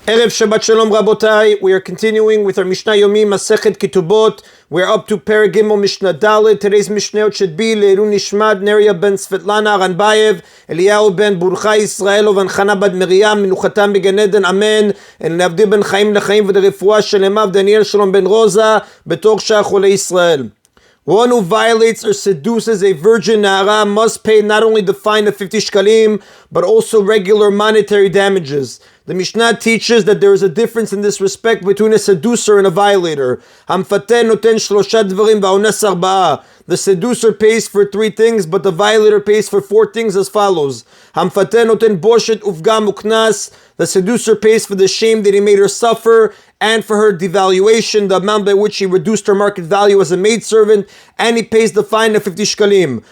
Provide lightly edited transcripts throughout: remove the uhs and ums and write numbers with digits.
Erev Shabbat Shalom Rabotai. We are continuing with our Mishna Yomi Masechet Ketubot. We're up to Perek Gimel Mishnah Dalet. Today's Mishnah should be Leilu Nishmat Neria ben Svetlana Ranbayev, Eliyahu ben Burcha Israelov and Chana bad Miriam Minuchatam Began Eden Amen. And Navdi ben Chaim Lechaim v'Derefua Shelemav Daniel Shalom ben Rosa Betor Shach Chole Israel. One who violates or seduces a virgin Nara must pay not only the fine of 50 shkalim, but also regular monetary damages. The Mishnah teaches that there is a difference in this respect between a seducer and a violator. The seducer pays for 3 things, but the violator pays for 4 things as follows. The seducer pays for the shame that he made her suffer and for her devaluation, the amount by which he reduced her market value as a maidservant, and he pays the fine of 50 shkalim.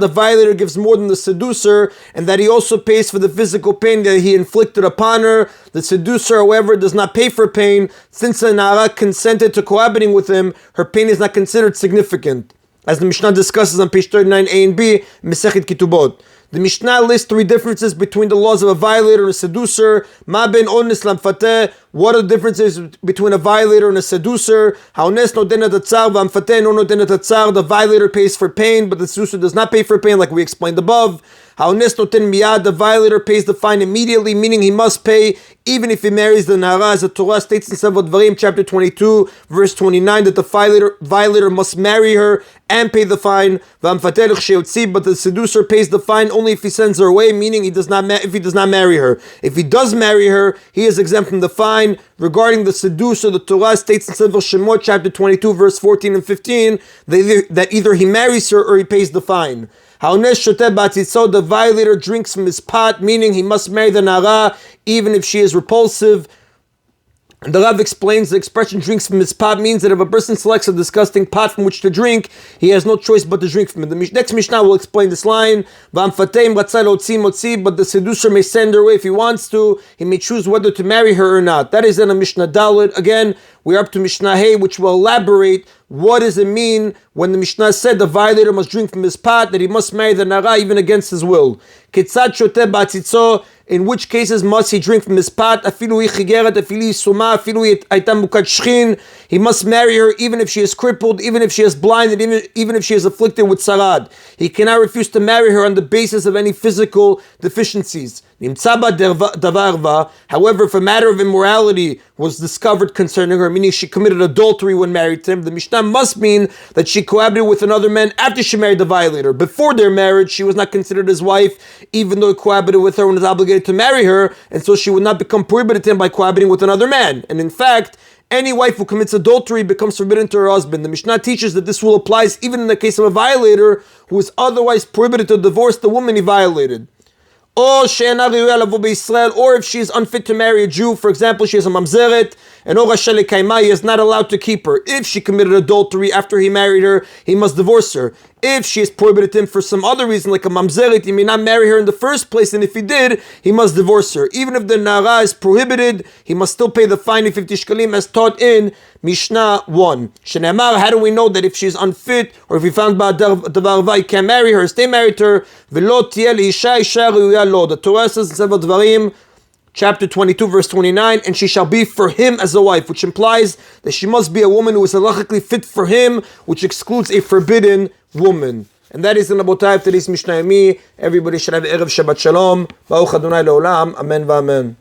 The violator gives more than the seducer, and that he also pays for the physical pain that he inflicted upon her. The seducer, however, does not pay for pain. Since the Nara consented to cohabiting with him, her pain is not considered significant, as the Mishnah discusses on page 39a and b, Masechet Ketubot. The Mishnah lists 3 differences between the laws of a violator and a seducer. Ma ben ones lamfateh. What are the differences between a violator and a seducer? The violator pays for pain, but the seducer does not pay for pain, like we explained above. The violator pays the fine immediately, meaning he must pay even if he marries the Nara, as the Torah states in Sefer Dvarim, chapter 22, verse 29, that the violator must marry her and pay the fine. But the seducer pays the fine only if he sends her away, meaning if he does not marry her. If he does marry her, he is exempt from the fine. Regarding the seducer, the Torah states in Sefer Shemot, chapter 22, verse 14 and 15, that either he marries her or he pays the fine. The violator drinks from his pot, meaning he must marry the Nara even if she is repulsive. The Rav explains the expression drinks from his pot means that if a person selects a disgusting pot from which to drink, he has no choice but to drink from it. The next Mishnah will explain this line. But the seducer may send her away if he wants to. He may choose whether to marry her or not. That is in a Mishnah Dalet. Again, we're up to Mishnah Hey, which will elaborate what does it mean when the Mishnah said the violator must drink from his pot, that he must marry the Nara even against his will. In which cases must he drink from his pot? He must marry her even if she is crippled, even if she is blind, and even if she is afflicted with sarad. He cannot refuse to marry her on the basis of any physical deficiencies. However, if a matter of immorality was discovered concerning her, meaning she committed adultery when married to him, the Mishnah must mean that she cohabited with another man after she married the violator. Before their marriage, she was not considered his wife, even though he cohabited with her and was obligated to marry her, and so she would not become prohibited to him by cohabiting with another man. And in fact, any wife who commits adultery becomes forbidden to her husband. The Mishnah teaches that this rule applies even in the case of a violator who is otherwise prohibited to divorce the woman he violated. Or if she is unfit to marry a Jew, for example, she is a mamzeret, and he is not allowed to keep her. If she committed adultery after he married her, he must divorce her. If she is prohibited him for some other reason, like a mamzeret, he may not marry her in the first place, and if he did, he must divorce her. Even if the Nara is prohibited, he must still pay the fine of 50 shkalim as taught in Mishnah 1. Shenemar, how do we know that if she is unfit, or if we found Ba'davar he can't marry her, stay married to her? The Torah says in Sefer Dvarim, chapter 22, verse 29, and she shall be for him as a wife, which implies that she must be a woman who is halachically fit for him, which excludes a forbidden woman. And that is in Rabotai of today's Mishna Yomi. Everybody should have Erev Shabbat Shalom. Baruch Adonai Leolam. Amen v'amen.